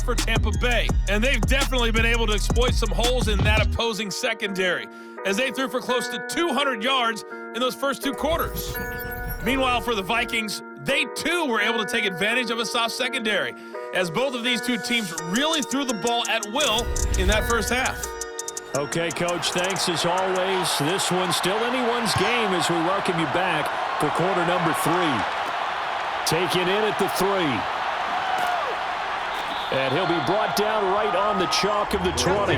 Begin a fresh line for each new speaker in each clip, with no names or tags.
for Tampa Bay, and they've definitely been able to exploit some holes in that opposing secondary, as they threw for close to 200 yards in those first two quarters. Meanwhile, for the Vikings, they too were able to take advantage of a soft secondary, as both of these two teams really threw the ball at will in that first half.
Okay, Coach, thanks as always. This one's still anyone's game as we welcome you back for quarter number 3. Taken in at the 3. And he'll be brought down right on the chalk of the 20.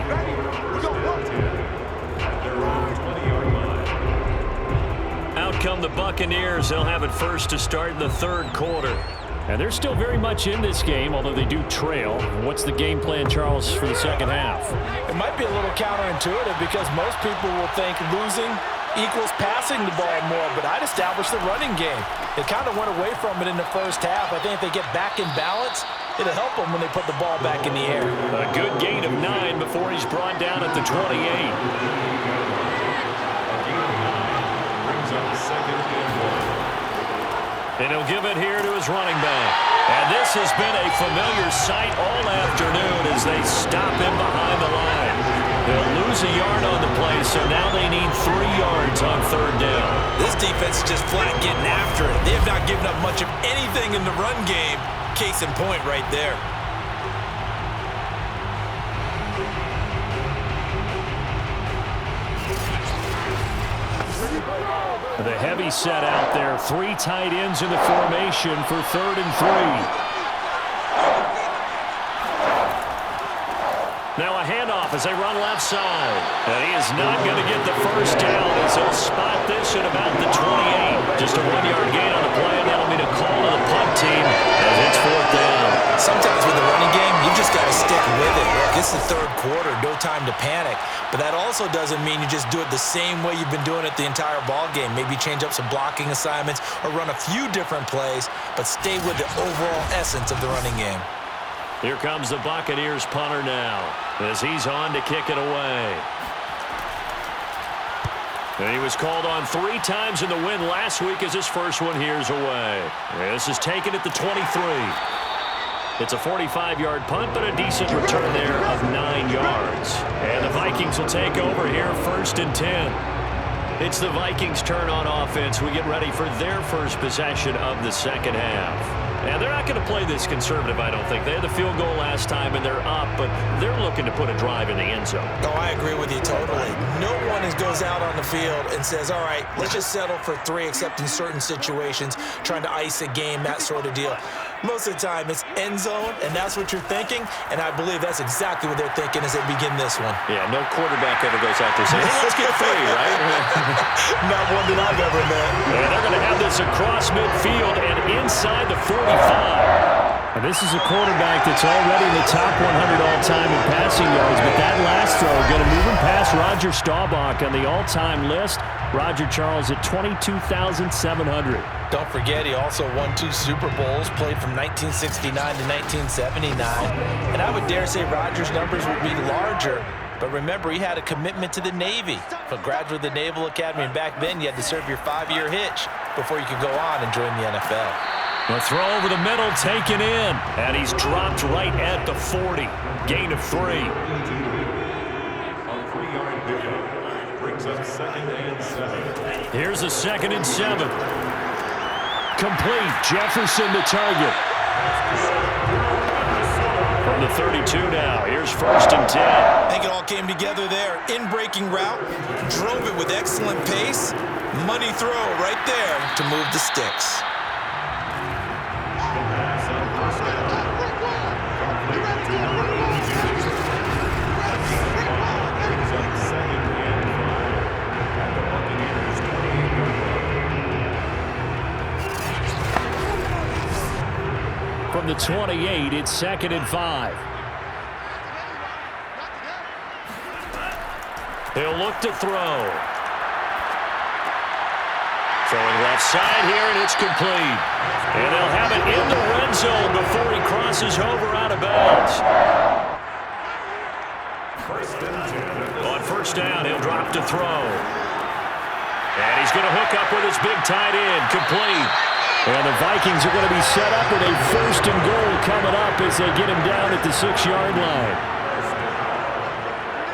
Out come the Buccaneers. They'll have it first to start in the third quarter. And they're still very much in this game, although they do trail. What's the game plan, Charles, for the second half?
It might be a little counterintuitive because most people will think losing equals passing the ball more, but I'd establish the running game. They kind of went away from it in the first half. I think if they get back in balance, it'll help them when they put the ball back in the air.
A good gain of 9 before he's brought down at the 28. And he'll give it here to his running back. And this has been a familiar sight all afternoon as they stop him behind the line. They'll lose a yard on the play, so now they need 3 yards on third down.
This defense is just flat getting after it. They have not given up much of anything in the run game. Case in point right there.
The heavy set out there. 3 tight ends in the formation for 3rd and 3. Now a handoff as they run left side. And he is not going to get the first down as he'll spot this at about the 28. Just a 1-yard gain on the play, and that'll be a call to the punt team as it's 4th down.
Sometimes with the running game, you just got to stick with it. It's the third quarter, no time to panic. But that also doesn't mean you just do it the same way you've been doing it the entire ball game. Maybe change up some blocking assignments or run a few different plays, but stay with the overall essence of the running game.
Here comes the Buccaneers punter now as he's on to kick it away. And he was called on 3 times in the win last week as his first one here's away. This is taken at the 23. It's a 45-yard punt, but a decent return there of 9 yards. And the Vikings will take over here 1st and 10. It's the Vikings' turn on offense. We get ready for their first possession of the second half. And they're not going to play this conservative, I don't think. They had the field goal last time, and they're up, but they're looking to put a drive in the end zone.
Oh, I agree with you totally. No one goes out on the field and says, all right, let's just settle for 3, except in certain situations, trying to ice a game, that sort of deal. Most of the time, it's end zone, and that's what you're thinking, and I believe that's exactly what they're thinking as they begin this one.
Yeah, no quarterback ever goes out there saying, hey, let's get 3, right?
Not one that I've ever met.
And they're going to have this across midfield and inside the 45. And this is a quarterback that's already in the top 100 all-time in passing yards, but that last throw going to move him past Roger Staubach on the all-time list. Roger Charles at 22,700.
Don't forget, he also won 2 Super Bowls, played from 1969 to 1979. And I would dare say Roger's numbers would be larger. But remember, he had a commitment to the Navy. A graduate of the Naval Academy, and back then you had to serve your 5-year hitch before you could go on and join the NFL.
The throw over the middle taken in, and he's dropped right at the 40. Gain of 3.
On 3-yard pickup, brings up 2nd and 7.
Here's a 2nd and 7. Complete. Jefferson the target. From the 32 now. Here's 1st and 10.
I think it all came together there. In-breaking route, drove it with excellent pace. Money throw right there to move the sticks.
From the 28, it's 2nd and 5. He'll look to throw. Throwing left side here, and it's complete. And they'll have it in the red zone before he crosses over out of bounds. On 1st down, he'll drop to throw. And he's going to hook up with his big tight end. Complete. And the Vikings are going to be set up with a 1st and goal coming up as they get him down at the 6-yard line.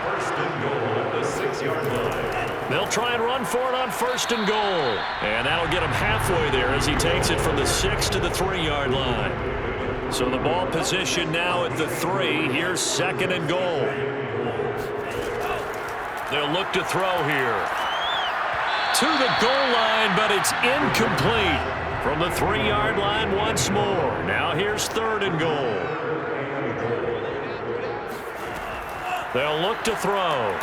1st and goal at the 6-yard line.
They'll try and run for it on 1st and goal. And that'll get him halfway there as he takes it from the 6 to the 3-yard line. So the ball position now at the 3. Here's 2nd and goal. They'll look to throw here. To the goal line, but it's incomplete. From the 3-yard line once more. Now here's 3rd and goal. They'll look to throw.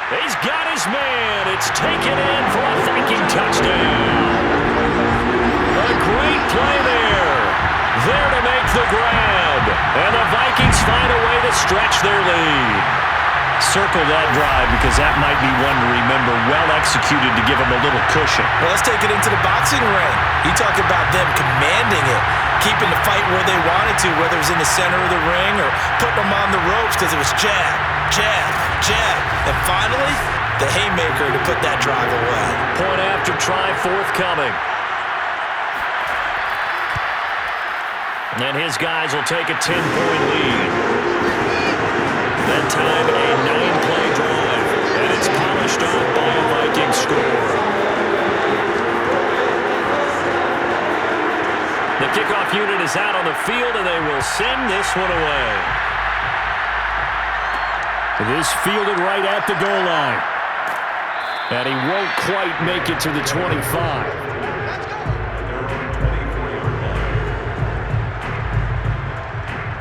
He's got his man. It's taken in for a Viking touchdown. A great play there. There to make the grab. And the Vikings find a way to stretch their lead. Circle that drive because that might be one to remember. Well executed to give them a little cushion.
Well, let's take it into the boxing ring. You talk about them commanding it, keeping the fight where they wanted to, whether it was in the center of the ring or putting them on the ropes because it was jab, jab, jab. And finally, the haymaker to put that drive away.
Point after try forthcoming. And his guys will take a 10-point lead. That time a 9-play drive, and it's polished off by a Viking score. The kickoff unit is out on the field, and they will send this one away. This fielded right at the goal line. And he won't quite make it to the 25.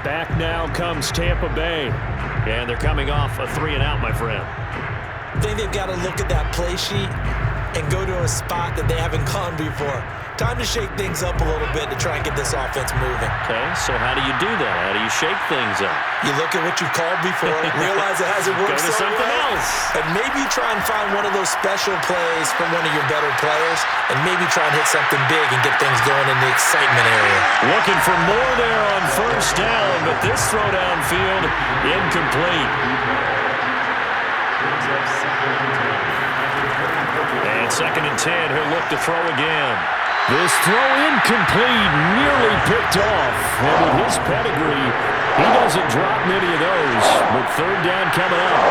Back now comes Tampa Bay. And they're coming off a 3-and-out, my friend.
I think they've got to look at that play sheet and go to a spot that they haven't gone before. Time to shake things up a little bit to try and get this offense moving.
Okay, so how do you do that? How do you shake things up?
You look at what you've called before, realize it hasn't worked
Go to
so
something
well,
else.
and maybe try and find one of those special plays from one of your better players, and maybe try and hit something big and get things going in the excitement area.
Looking for more there on 1st down, but this throw downfield, incomplete. And 2nd and 10, he'll look to throw again. This throw incomplete, nearly picked off. And with his pedigree, he doesn't drop many of those. But 3rd down coming up.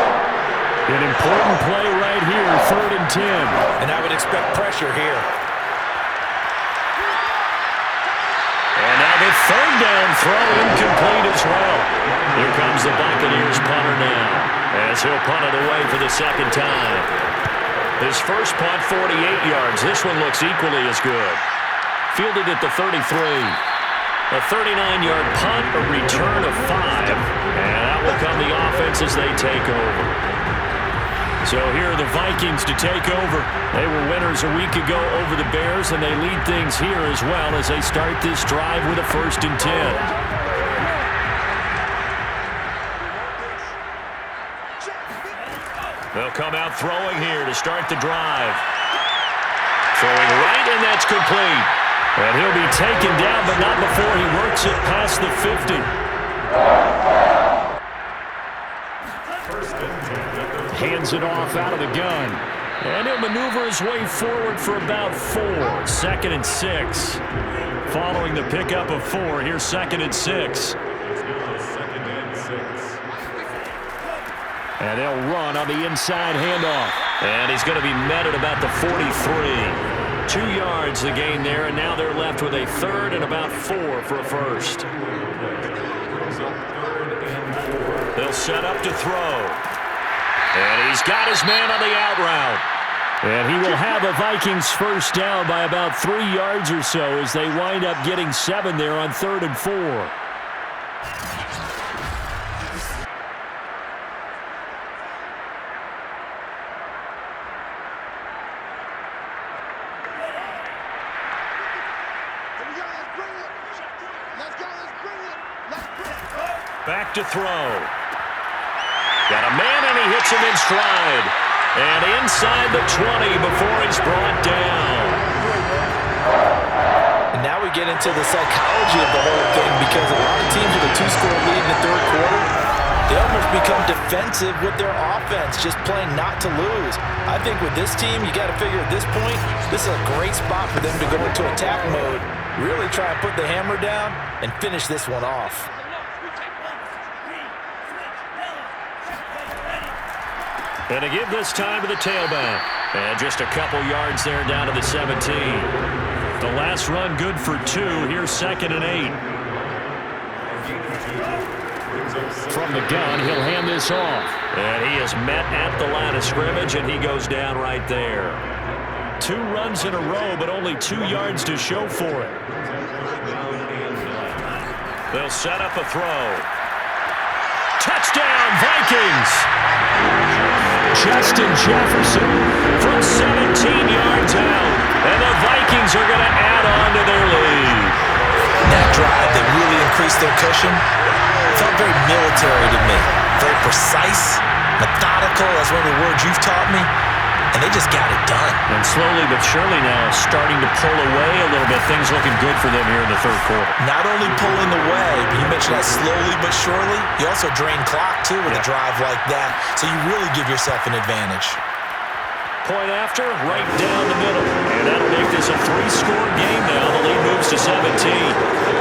An important play right here, 3rd and 10.
And I would expect pressure here.
And now the 3rd down throw incomplete as well. Here comes the Buccaneers punter now, as he'll punt it away for the 2nd time. His first punt, 48 yards. This one looks equally as good. Fielded at the 33. A 39-yard punt, a return of 5. And out will come the offense as they take over. So here are the Vikings to take over. They were winners a week ago over the Bears, and they lead things here as well as they start this drive with a 1st and 10. They'll come out throwing here to start the drive. Throwing right, and that's complete. And he'll be taken down, but not before he works it past the 50. Hands it off out of the gun. And he'll maneuver his way forward for about 4. 2nd and 6. Following the pickup of 4, here's 2nd and 6. And they'll run on the inside handoff. And he's going to be met at about the 43. 2 yards the gain there, and now they're left with a 3rd and about 4 for a 1st. They'll set up to throw. And he's got his man on the out route. And he will have a Vikings 1st down by about 3 yards or so as they wind up getting 7 there on 3rd and 4. Back to throw. Got a man, and he hits him in stride. And inside the 20 before he's brought down.
And now we get into the psychology of the whole thing, because a lot of teams with a 2-score lead in the 3rd quarter, they almost become defensive with their offense, just playing not to lose. I think with this team, you got to figure at this point, this is a great spot for them to go into attack mode, really try and put the hammer down and finish this one off.
And to give this time to the tailback. And just a couple yards there down to the 17. The last run good for 2. Here's 2nd and 8. From the gun, he'll hand this off. And he is met at the line of scrimmage, and he goes down right there. 2 runs in a row, but only 2 yards to show for it. They'll set up a throw. Touchdown, Vikings! Justin Jefferson from 17 yards out. And the Vikings are going to add on to their lead.
That drive, they really increased their cushion. Felt very military to me. Very precise, methodical. That's one of the words you've taught me. And they just got it done.
And slowly but surely now starting to pull away a little bit. Things looking good for them here in the third quarter.
Not only pulling away, but you mentioned that slowly but surely. You also drain clock, too, with a drive like that. So you really give yourself an advantage.
Point after, right down the middle. And that'll make this a 3-score game now. The lead moves to 17.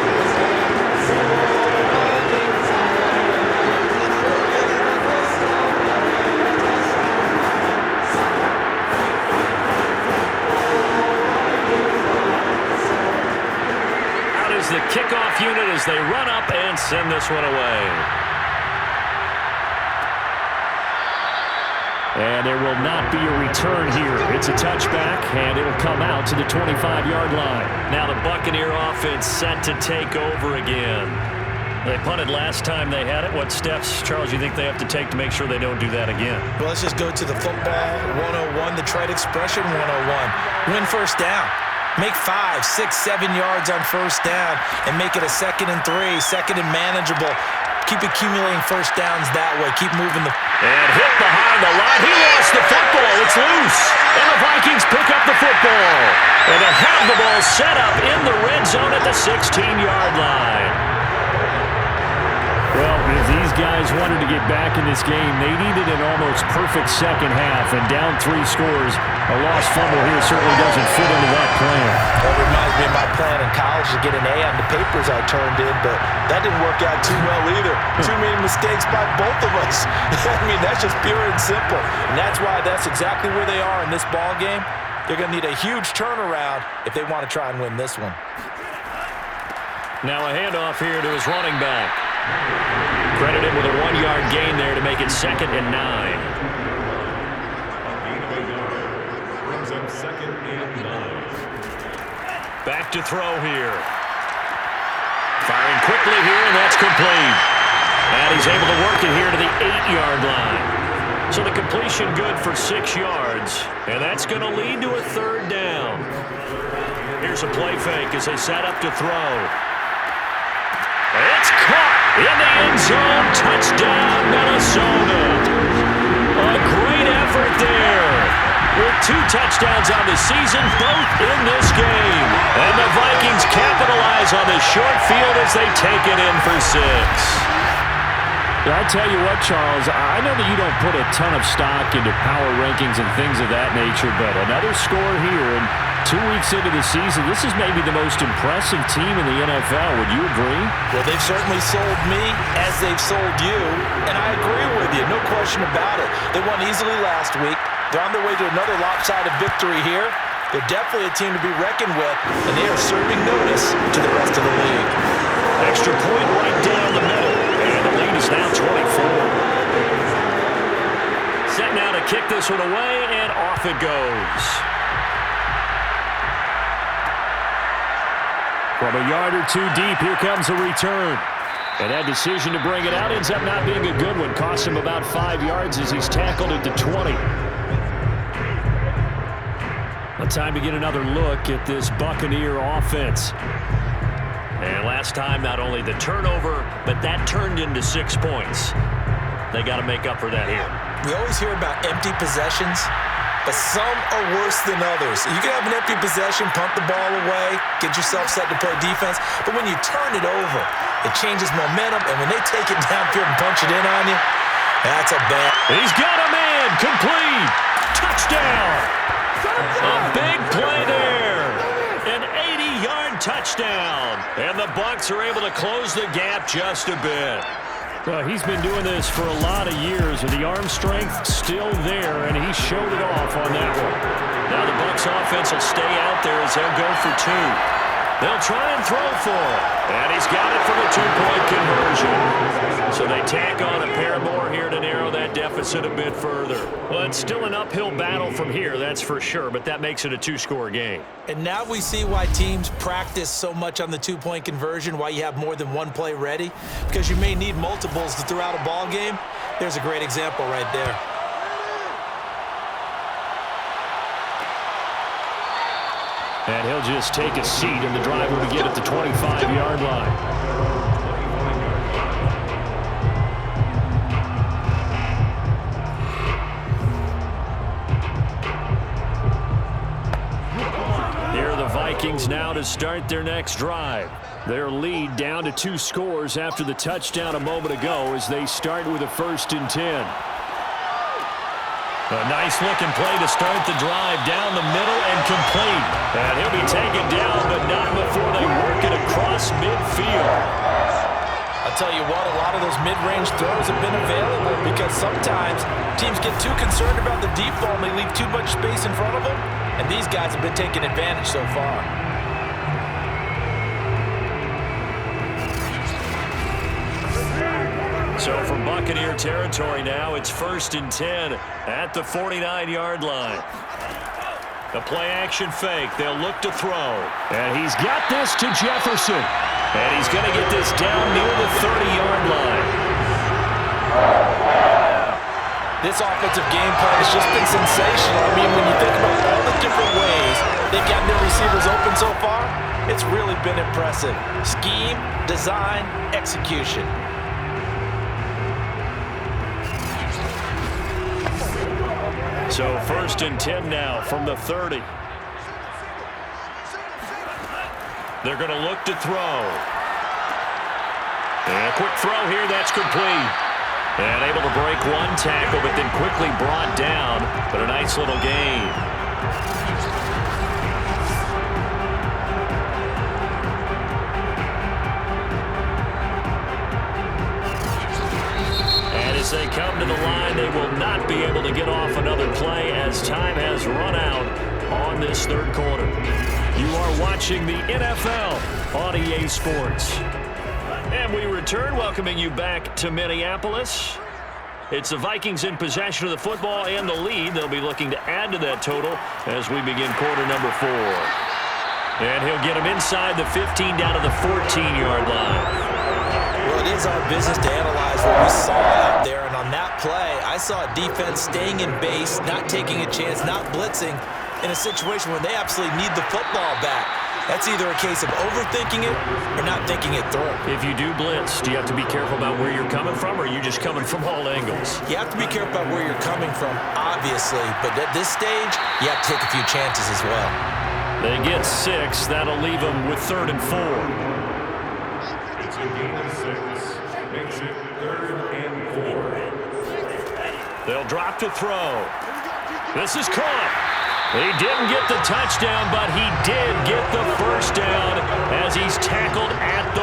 The kickoff unit as they run up and send this one away. And there will not be a return here. It's a touchback, and it'll come out to the 25-yard line. Now the Buccaneer offense set to take over again. They punted last time they had it. What steps, Charles, you think they have to take to make sure they don't do that again?
Well, let's just go to the football 101, the trade expression 101. Win first down. Make 5, 6, 7 yards on first down and make it a 2nd and 3, 2nd and manageable. Keep accumulating first downs that way. Keep moving the...
And hit behind the line. He lost the football. It's loose. And the Vikings pick up the football. And they have the ball set up in the red zone at the 16-yard line. Well, if these guys wanted to get back in this game, they needed an almost perfect second half. And down 3 scores, a lost fumble here certainly doesn't fit into that plan.
Well, it reminds me of my plan in college to get an A on the papers I turned in, but that didn't work out too well either. Too many mistakes by both of us. I mean, that's just pure and simple. And that's why that's exactly where they are in this ball game. They're going to need a huge turnaround if they want to try and win this one.
Now a handoff here to his running back. Credited with a 1-yard gain there to make it 2nd and 9.
Brings up 2nd and 9.
Back to throw here. Firing quickly here, and that's complete. And he's able to work it here to the 8-yard line. So the completion good for 6 yards, and that's going to lead to a 3rd down. Here's a play fake as they set up to throw. It's caught in the end zone. Touchdown, Minnesota. A great effort there. With 2 touchdowns on the season, both in this game. And the Vikings capitalize on the short field as they take it in for 6.
I tell you what, Charles, I know that you don't put a ton of stock into power rankings and things of that nature, but another score here, and 2 weeks into the season, this is maybe the most impressive team in the NFL. Would you agree?
Well, they've certainly sold me as they've sold you, and I agree with you, no question about it. They won easily last week. They're on their way to another lopsided victory here. They're definitely a team to be reckoned with, and they are serving notice to the rest of the league.
Extra point right down the middle, and the lead is now 24. Set now to kick this one away, and off it goes. From a yard or 2 deep, here comes a return. And that decision to bring it out ends up not being a good one. Costs him about 5 yards as he's tackled at the 20. A time to get another look at this Buccaneer offense. And last time, not only the turnover, but that turned into 6 points. They got to make up for that here.
We always hear about empty possessions, but some are worse than others. You can have an empty possession, punt the ball away, get yourself set to play defense, but when you turn it over, it changes momentum, and when they take it downfield and punch it in on you, That's a bad.
He's got a man. Complete. Touchdown. A big play there. An 80-yard touchdown. And the Bucs are able to close the gap just a bit.
Well, he's been doing this for a lot of years, with the arm strength still there, and he showed it off on that one.
Now the Bucs offense will stay out there as they'll go for two. They'll try and throw for it. And he's got it for the two-point conversion. So they tack on a pair more here to narrow that deficit a bit further.
Well, it's still an uphill battle from here, that's for sure, but that makes it a two-score game.
And now we see why teams practice so much on the two-point conversion, why you have more than one play ready, because you may need multiples to throw out a ball game. There's a great example right there.
And he'll just take a seat in the driver to get at the 25-yard line. Here are the Vikings now to start their next drive. Their lead down to 2 scores after the touchdown a moment ago as they start with a 1st and 10.
A nice-looking play to start the drive down the middle and complete. And he'll be taken down, but not before they work it across midfield.
I'll tell you what, a lot of those mid-range throws have been available because sometimes teams get too concerned about the deep ball and they leave too much space in front of them, and these guys have been taking advantage so far.
So from Buccaneer territory now, it's 1st and 10 at the 49-yard line. The play-action fake. They'll look to throw.
And he's got this to Jefferson.
And he's going to get this down near the 30-yard line.
This offensive game plan has just been sensational. I mean, when you think about all the different ways they've gotten their receivers open so far, it's really been impressive. Scheme, design, execution.
So 1st and 10 now from the 30. They're going to look to throw. And a quick throw here, that's complete. And able to break one tackle, but then quickly brought down. But a nice little gain. As they come to the line, they will not be able to get off another play as time has run out on this 3rd quarter. You are watching the NFL on EA Sports. And we return, welcoming you back to Minneapolis. It's the Vikings in possession of the football and the lead. They'll be looking to add to that total as we begin quarter number 4. And he'll get him inside the 15 down to the 14-yard line.
Well, it is our business to analyze what we saw out there, and on that play, I saw a defense staying in base, not taking a chance, not blitzing in a situation where they absolutely need the football back. That's either a case of overthinking it or not thinking it through.
If you do blitz, do you have to be careful about where you're coming from, or are you just coming from all angles?
You have to be careful about where you're coming from, obviously, but at this stage, you have to take a few chances as well.
They get 6. That'll leave them with 3rd and 4.
It's a gain of 6. Makes it 3rd and 4.
They'll drop to throw. This is caught. He didn't get the touchdown, but he did get the 1st down as he's tackled at the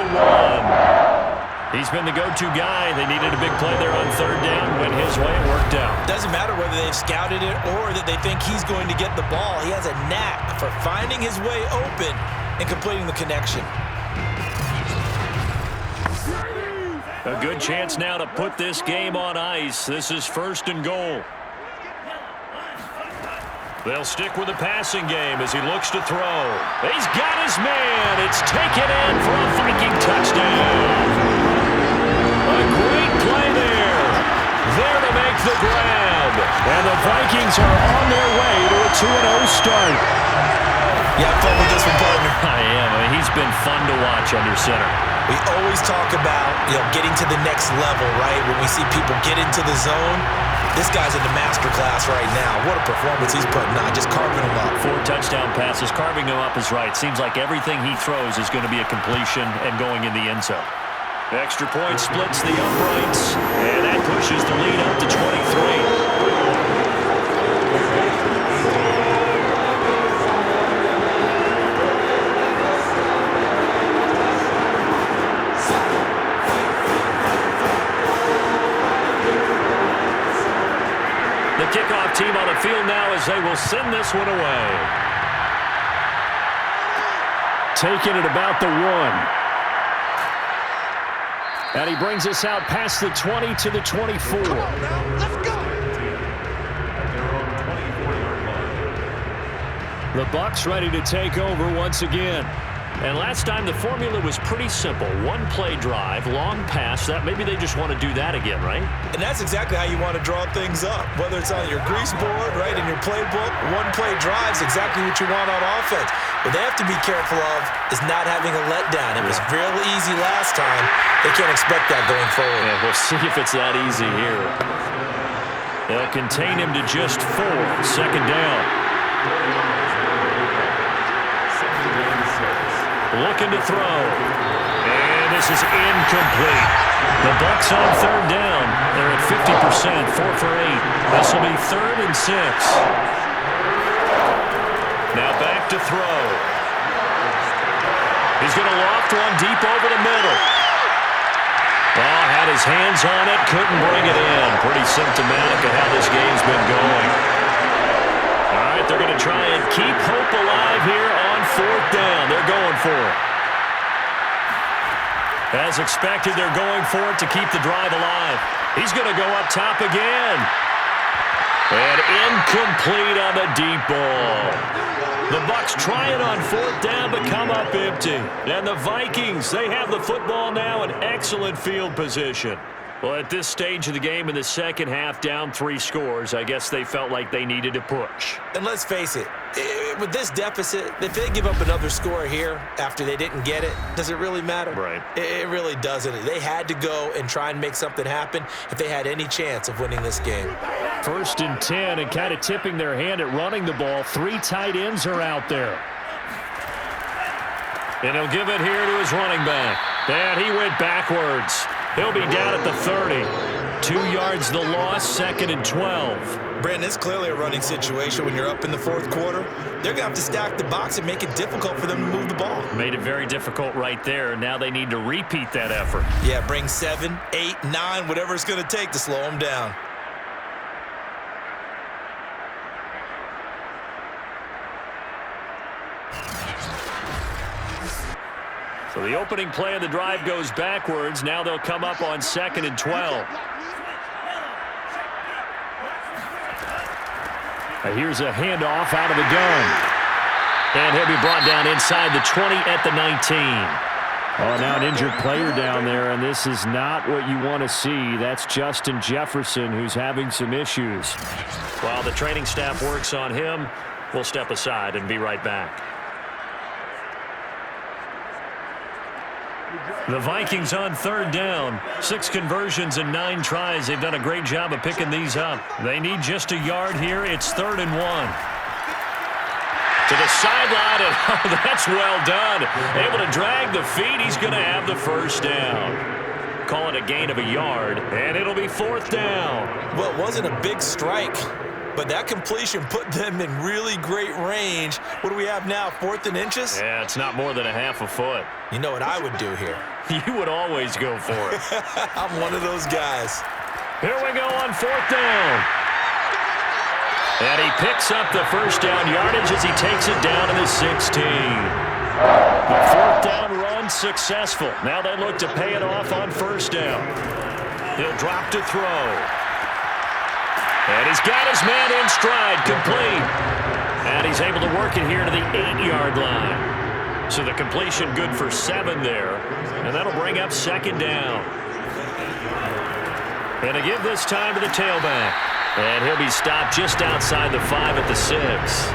1. He's been the go-to guy. They needed a big play there on 3rd down. Went his way. It worked out.
Doesn't matter whether they've scouted it or that they think he's going to get the ball. He has a knack for finding his way open and completing the connection.
A good chance now to put this game on ice. This is 1st and goal. They'll stick with the passing game as he looks to throw. He's got his man. It's taken in for a Viking touchdown. A great play there. There to make the grab.
And the Vikings are on their way to a 2-0 start.
Yeah, I'm fun with this one, partner.
I am. I mean, he's been fun to watch under center.
We always talk about, getting to the next level, right? When we see people get into the zone, this guy's in the master class right now. What a performance he's putting on, just carving them up.
4 touchdown passes. Carving them up is right. Seems like everything he throws is going to be a completion and going in the end zone. Extra point splits the uprights, and that pushes the lead up The kickoff team on the field now as they will send this one away.
Taking it about the 1. And he brings us out past the 20 to the 24.
Let's go.
The Bucs ready to take over once again.
And last time the formula was pretty simple. One play drive, long pass. That maybe they just want to do that again, right?
And that's exactly how you want to draw things up. Whether it's on your grease board, right, in your playbook, one play drive is exactly what you want on offense. What they have to be careful of is not having a letdown. It was real easy last time. They can't expect that going forward.
Yeah, we'll see if it's that easy here. They'll contain him to just 4. Second down. Looking to throw. And this is incomplete. The Bucs on third down. They're at 50%, 4 for 8. This will be 3rd and 6. Now back to throw. He's going to loft one deep over the middle. Oh, had his hands on it, couldn't bring it in. Pretty symptomatic of how this game's been going. All right, they're going to try and keep hope alive here on 4th down. They're going for it. As expected, they're going for it to keep the drive alive. He's going to go up top again. And incomplete on the deep ball. The Bucs try it on 4th down, but come up empty. And the Vikings, they have the football now in excellent field position. Well, at this stage of the game in the second half, down 3 scores, I guess they felt like they needed to push.
And let's face it, with this deficit, if they give up another score here after they didn't get it, does it really matter?
Right.
It really doesn't. They had to go and try and make something happen if they had any chance of winning this game.
1st and 10, and kind of tipping their hand at running the ball. 3 tight ends are out there.
And he'll give it here to his running back. And he went backwards. He'll be down at the 30. 2 yards the loss, 2nd and 12.
Brandon, it's clearly a running situation when you're up in the 4th quarter. They're going to have to stack the box and make it difficult for them to move the ball.
Made it very difficult right there. Now they need to repeat that effort.
Yeah, bring 7, 8, 9, whatever it's going to take to slow them down.
So the opening play of the drive goes backwards. Now they'll come up on 2nd and 12.
Here's a handoff out of the gun.
And he'll be brought down inside the 20 at the 19.
Oh, now an injured player down there, and this is not what you want to see. That's Justin Jefferson, who's having some issues.
While the training staff works on him, we'll step aside and be right back. The Vikings on 3rd down. 6 conversions and 9 tries. They've done a great job of picking these up. They need just a yard here. It's 3rd and 1. To the sideline, and oh, that's well done. Able to drag the feet. He's going to have the 1st down. Call it a gain of a yard, and it'll be 4th down.
Well, it wasn't a big strike, but that completion put them in really great range. What do we have now, 4th and inches?
Yeah, it's not more than a half a foot.
You know what I would do here?
You would always go for it.
I'm one of those guys.
Here we go on 4th down. And he picks up the 1st down yardage as he takes it down to the 16. The 4th down run successful. Now they look to pay it off on 1st down. He'll drop to throw. And he's got his man in stride, complete. And he's able to work it here to the 8-yard line. So the completion good for 7 there. And that'll bring up 2nd down. And to give this time to the tailback. And he'll be stopped just outside the 5 at the 6.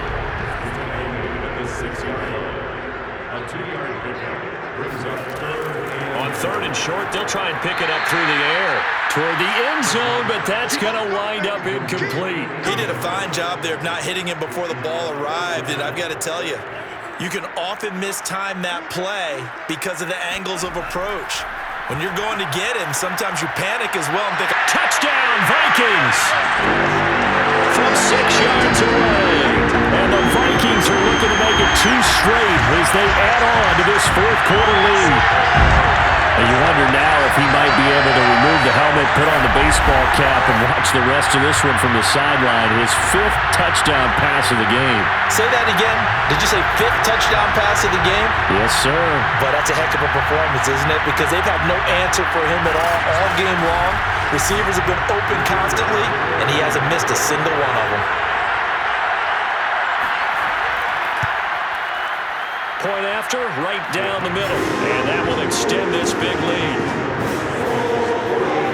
On 3rd and short, they'll try and pick it up through the air toward the end zone, but that's going to wind up incomplete.
He did a fine job there of not hitting him before the ball arrived, and I've got to tell you, you can often mistime that play because of the angles of approach. When you're going to get him, sometimes you panic as well and think,
touchdown, Vikings! From 6 yards away.
And the Vikings are looking to make it 2 straight as they add on to this 4th quarter lead. And you wonder now if he might be able to remove the helmet, put on the baseball cap, and watch the rest of this one from the sideline. His 5th touchdown pass of the game.
Say that again. Did you say 5th touchdown pass of the game?
Yes, sir.
But that's a heck of a performance, isn't it? Because they've had no answer for him at all game long. Receivers have been open constantly, and he hasn't missed a single one of them.
Point after, right down the middle. And that will extend this big lead.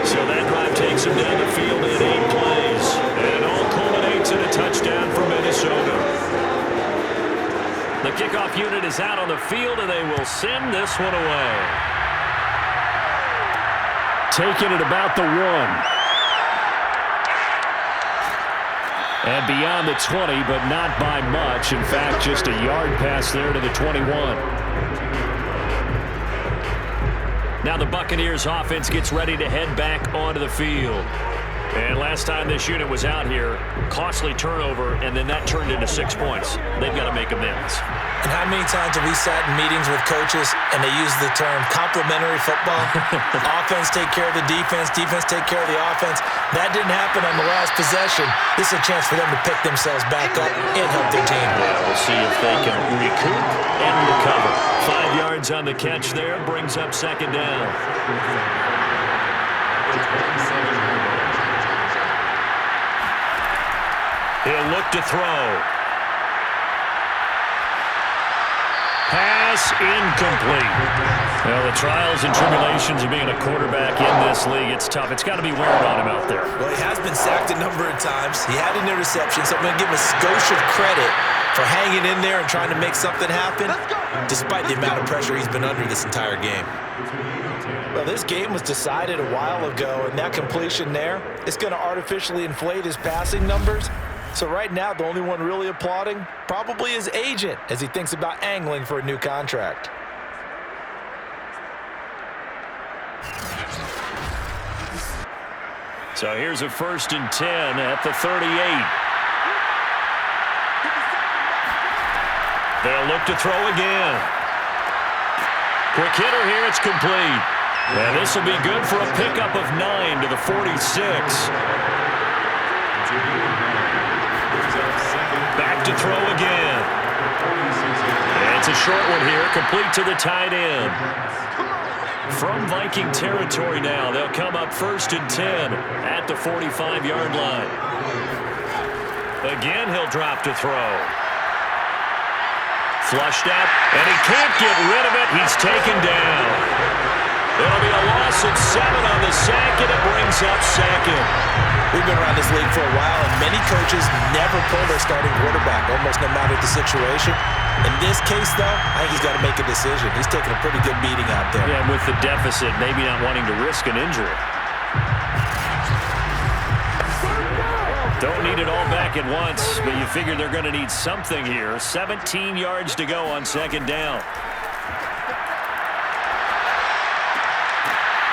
So that drive takes him down the field in 8 plays. And it all culminates in a touchdown for Minnesota. The kickoff unit is out on the field, and they will send this one away.
Taking it about the 1. And beyond the 20, but not by much. In fact, just a yard pass there to the 21. Now the Buccaneers offense gets ready to head back onto the field. And last time this unit was out here, costly turnover, and then that turned into 6 points. They've got to make amends.
And how many times have we sat in meetings with coaches and they use the term complementary football? Offense take care of the defense, defense take care of the offense. That didn't happen on the last possession. This is a chance for them to pick themselves back up and help their team.
Yeah, we'll see if they can recoup and recover. 5 yards on the catch there, brings up 2nd down. He'll look to throw. Pass incomplete. Well, the trials and tribulations of being a quarterback in this league, it's tough. It's got to be wearing on him out there.
Well, he has been sacked a number of times. He had an interception, so I'm going to give him a skosh of credit for hanging in there and trying to make something happen, despite the amount of pressure he's been under this entire game. Well, this game was decided a while ago, and that completion there is going to artificially inflate his passing numbers. So right now, the only one really applauding probably his agent as he thinks about angling for a new contract.
So here's a 1st and 10 at the 38. They'll look to throw again. Quick hitter here, it's complete. And this will be good for a pickup of 9 to the 46. Back to throw again. And it's a short one here, complete to the tight end. From Viking territory now, they'll come up 1st and 10 at the 45-yard line. Again, he'll drop to throw. Flushed out, and he can't get rid of it. He's taken down. It'll be a loss of 7 on the sack, and it brings up 2nd.
We've been around this league for a while, and many coaches never pull their starting quarterback, almost no matter the situation. In this case, though, I think he's got to make a decision. He's taking a pretty good beating out there.
Yeah, with the deficit, maybe not wanting to risk an injury. Don't need it all back at once, but you figure they're going to need something here. 17 yards to go on 2nd down.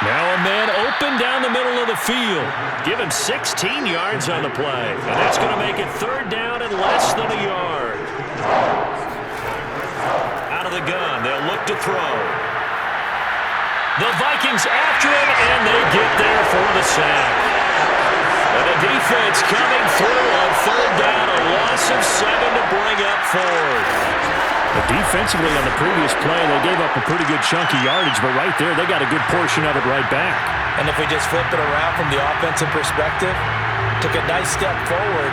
Now a man open down the middle of the field. Give him 16 yards on the play. And that's going to make it 3rd down and less than a yard. Out of the gun, they'll look to throw. The Vikings after him, and they get there for the sack. And the defense coming through on 3rd down, a loss of 7 to bring up 4th.
But defensively on the previous play, they gave up a pretty good chunk of yardage, but right there, they got a good portion of it right back.
And if we just flip it around from the offensive perspective, took a nice step forward,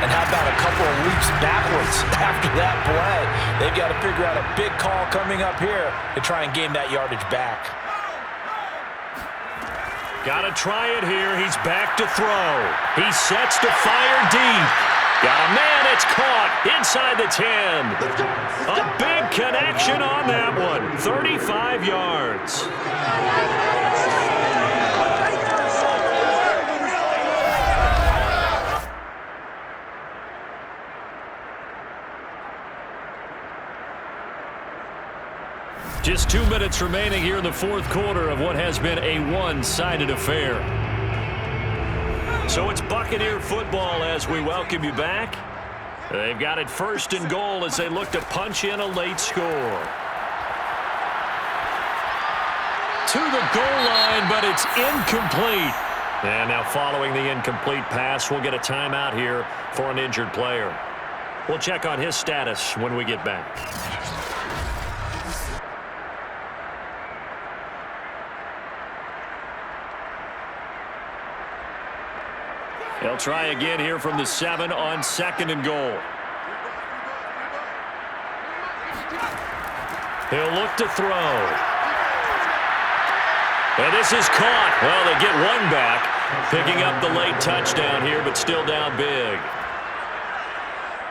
and how about a couple of leaps backwards after that play? They've got to figure out a big call coming up here to try and gain that yardage back.
Got to try it here. He's back to throw. He sets to fire deep. Got a man, it's caught inside the 10. A big connection on that one. 35 yards. Just 2 minutes remaining here in the 4th quarter of what has been a one-sided affair. So it's Buccaneer football as we welcome you back. They've got it 1st and goal as they look to punch in a late score. to the goal line, but it's incomplete. And now following the incomplete pass, we'll get a timeout here for an injured player. We'll check on his status when we get back. They'll try again here from the 7 on 2nd and goal. He'll look to throw. And this is caught. Well, they get one back, picking up the late touchdown here, but still down big.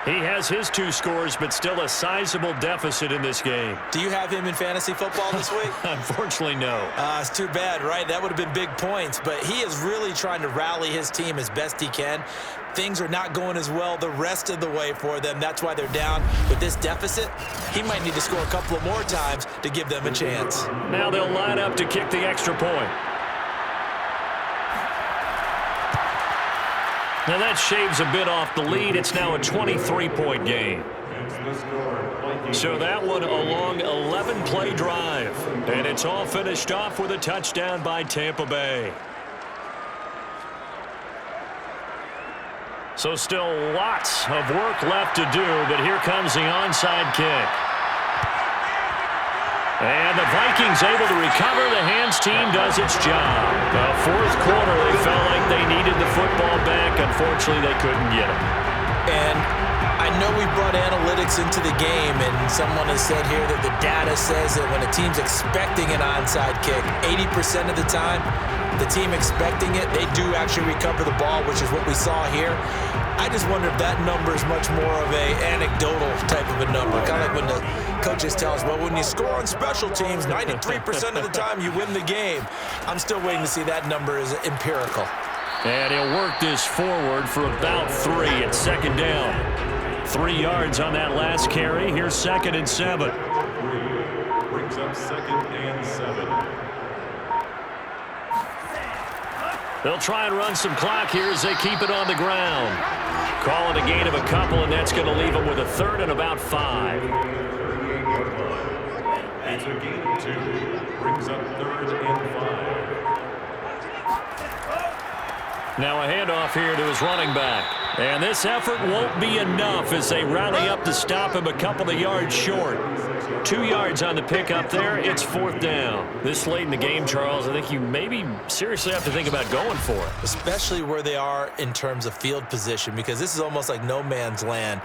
He has his 2 scores, but still a sizable deficit in this game.
Do you have him in fantasy football this week?
Unfortunately, no.
It's too bad, right? That would have been big points, but he is really trying to rally his team as best he can. Things are not going as well the rest of the way for them. That's why they're down. With this deficit, he might need to score a couple of more times to give them a chance.
Now they'll line up to kick the extra point. Now that shaves a bit off the lead. It's now a 23-point game. So that one a long 11-play drive. And it's all finished off with a touchdown by Tampa Bay. So still lots of work left to do, but here comes the onside kick. And the Vikings able to recover. The hands team does its job. The 4th quarter, they felt like they needed the football back. Unfortunately, they couldn't get it.
And I know we brought analytics into the game, and someone has said here that the data says that when a team's expecting an onside kick, 80% of the time, the team expecting it, they do actually recover the ball, which is what we saw here. I just wonder if that number is much more of a anecdotal type of a number. Kind of like when the coaches tell us, well, when you score on special teams, 93% of the time you win the game. I'm still waiting to see that number is empirical.
And he'll work this forward for about 3 at 2nd down. 3 yards on that last carry. Here's 2nd and 7.
Brings up 2nd and 7.
They'll try and run some clock here as they keep it on the ground. Call it a gain of a couple, and that's going to leave them with a 3rd and about 5.
It's a gain of 2. Brings up 3rd and 5.
Now a handoff here to his running back. And this effort won't be enough as they rally up to stop him a couple of yards short. 2 yards on the pickup there. It's 4th down. This late in the game, Charles, I think you maybe seriously have to think about going for it.
Especially where they are in terms of field position, because this is almost like no man's land.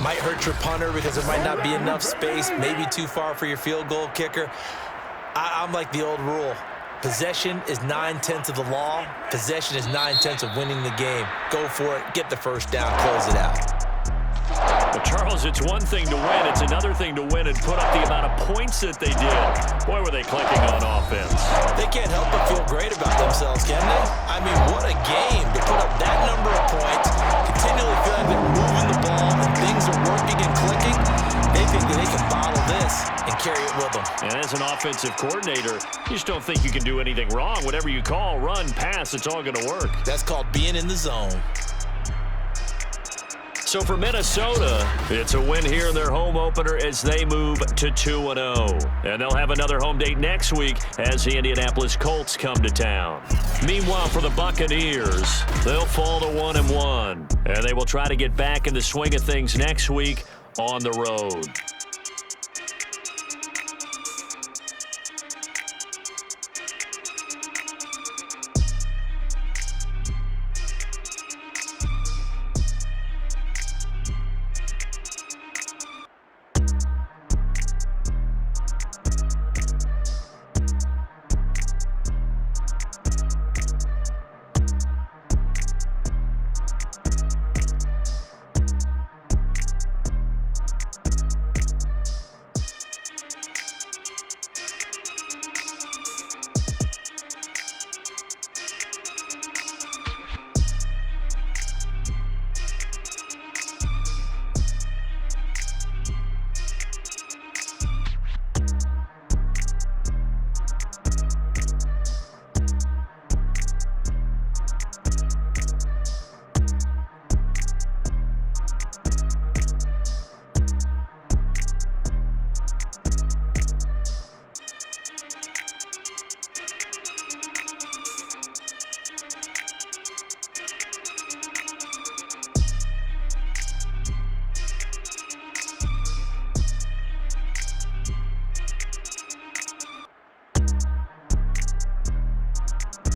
Might hurt your punter because there might not be enough space, maybe too far for your field goal kicker. I'm like the old rule. Possession is 9/10 of the law. Possession is 9/10 of winning the game. Go for it. Get the first down. Close it out.
Well, Charles, it's one thing to win. It's another thing to win and put up the amount of points that they did. Boy, were they clicking on offense.
They can't help but feel great about themselves, can they? I mean, what a game to put up that number of points, continually feeling like they're moving the ball and things are working and clicking. They think that they can bottle this and carry it with them.
And as an offensive coordinator, you just don't think you can do anything wrong. Whatever you call, run, pass, it's all going to work.
That's called being in the zone.
So for Minnesota, it's a win here in their home opener as they move to 2-0. And they'll have another home date next week as the Indianapolis Colts come to town. Meanwhile, for the Buccaneers, they'll fall to 1-1. And they will try to get back in the swing of things next week on the road.